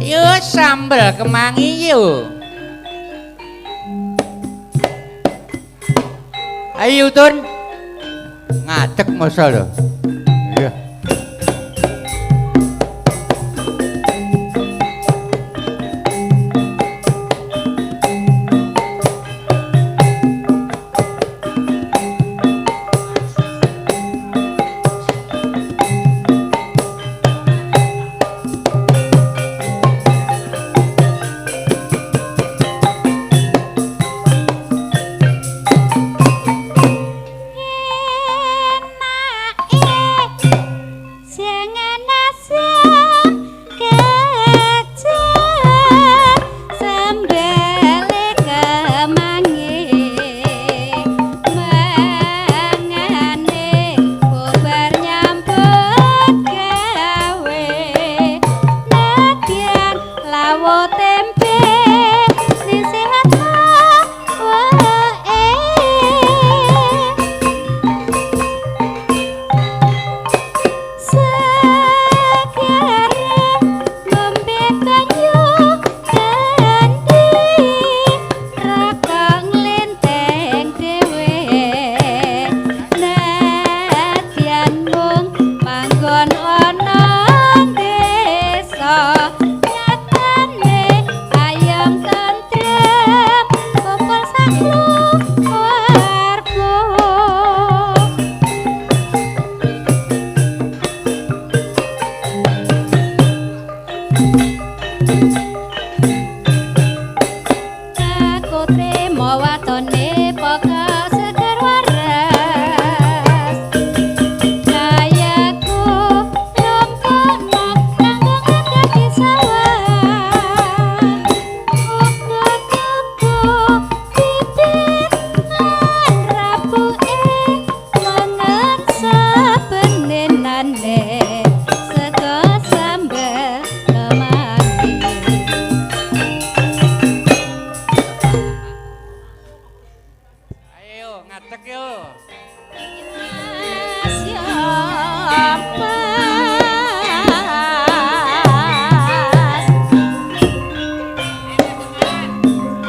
Yo sambel kemangi yo. Ayo Tun. Ngadeg masa lho. Iya.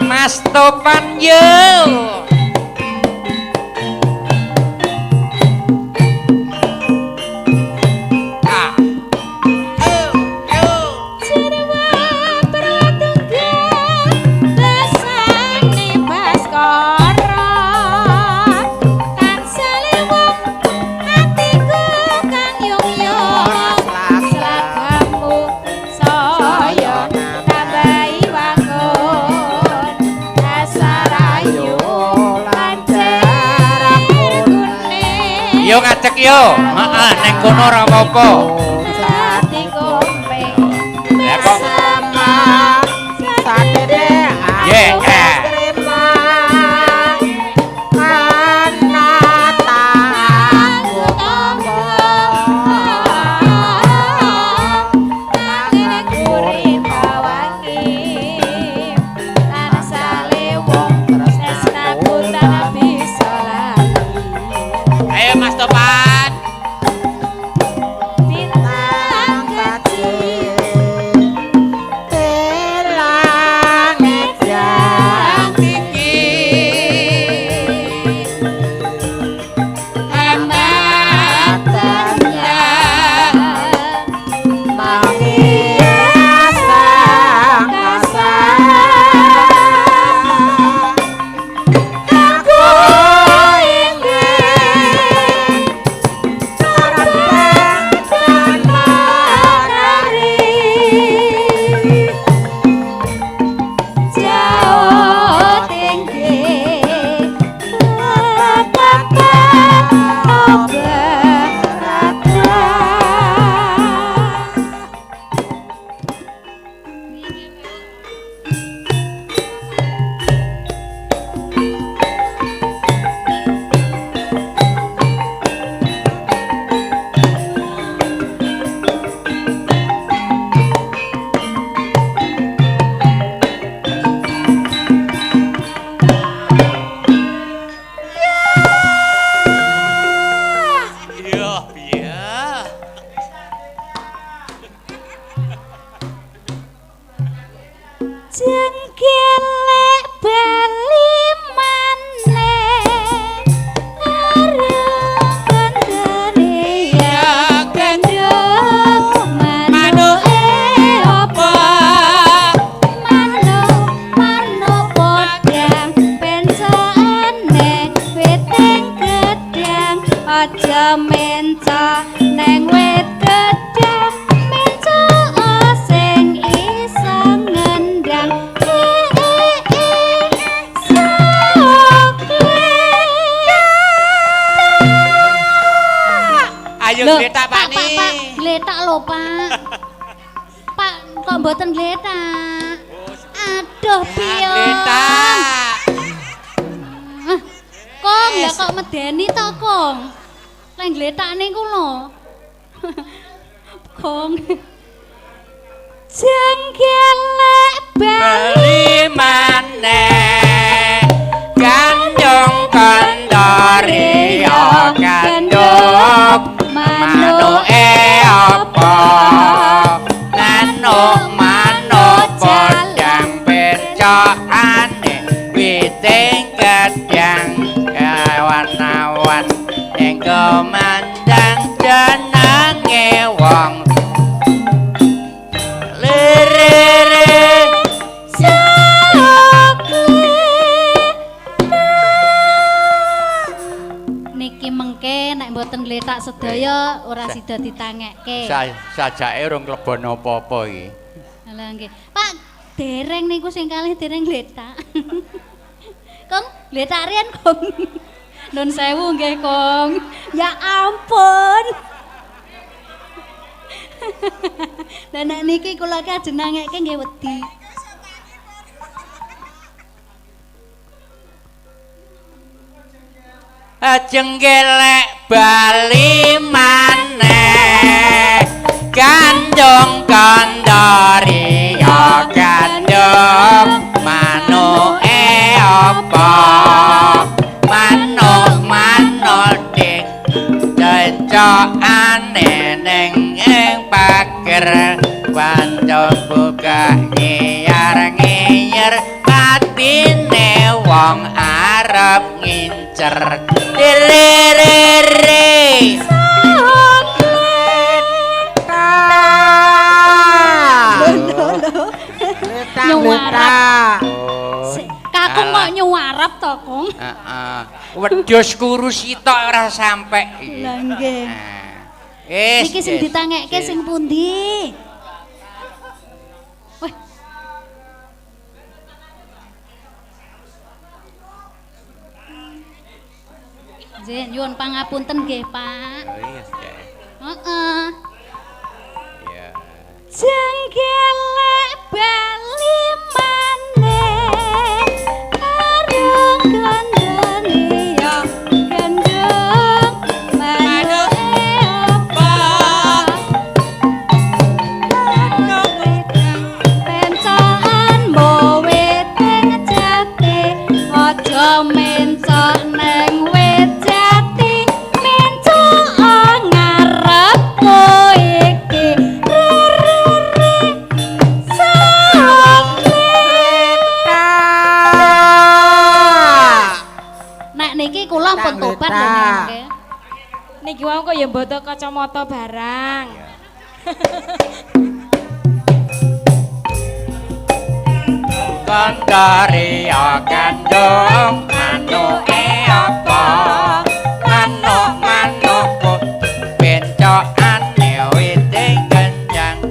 Mas Topan yo. Yo ngajak yo, heeh ning kono ora apa-apa. Ya kok sama sadere Jengkelek bali maneh arep kandhane ya kandhong manuke apa manuk podang pencane weteng gedang aja menca neng wet gedang menca sing isa ngendang Ayo gletak Pak Ni. Pak, gletak lho Pak. Pak kok mboten gletak? Aduh piye? Gletak. Kong ya kok medeni to Kong? Lek gletak niku lho. Kong. Jengkelek Bali maneh gandong kandhari ya gandong manuke apa manuk podang becokane witing gedang kawan-kawan ing komandang jenenge wong niki mengke nek mboten gletak sedaya ora sida ditangekke. Sajake urung klebon apa-apa iki. Lah nggih. Pak, dereng niku sing kalih dereng gletak. Kong, gletak riyen Kong. Nun sewu nggih Kong. Ya ampun. Lah nek niki kula kajeng nangekke nggih wedi. Jengkelek bali maneh gandong kandhari ya gandong manuke apa manuk dik cocokane ning ing pager pancen buka ngiyar-ngiyar patine wong arep ngincer Direre nyuwarap. Kakung kok nyuwarap to, Kong? Heeh. Wedhus kurus sitok ora sampe. Lah nggih. Wis. Iki sing ditangekke sing pundi? Weh. Nggih, nyuwun pangapunten nggih, Pak. Oh iya, Dek. Heeh. Ya. Jengkelek bali maneh arep kandhane ya gandeng manuke apa pencaan mbok weteng jati aja mencok neng wet jati mencok ngarepku iki nek niki kula pun tobat lho nggih. Niki wau kok ya mboten kacamata barang. Kandhari ya gandong manuke apa manuk bencokane witing genjang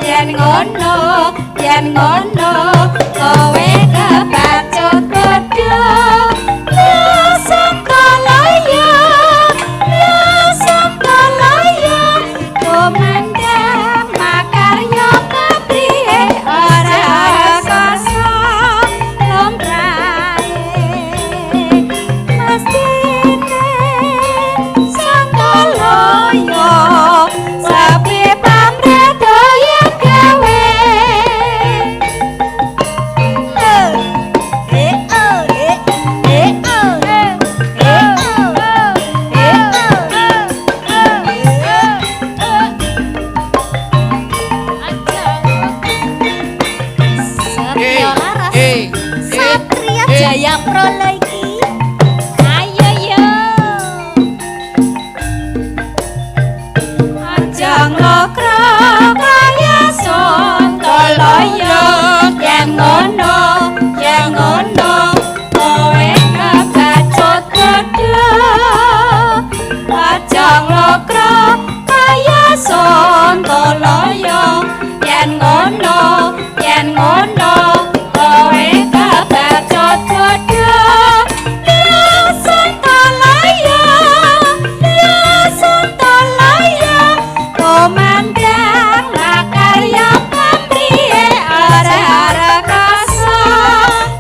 yen ngono kowe kebacut padha Santalaya komandang makarya pabrihe ora kasa lomprae mestine Santalaya sapi pamredoyan gawe Satrio Laras Satria Jaya Pro lagi ayo yo aja ngokro kaya Santalaya yen ngono kowe kebacut padha aja ngokro kaya Santalaya yen ngono kowe kebacut padha Santalaya komandang makarya pabrihe ora kasa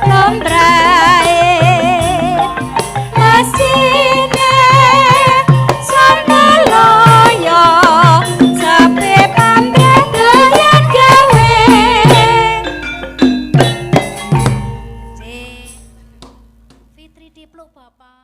lombrae mesine Santalaya sapi pamredoyan gawe Fitri Dipluk Bapak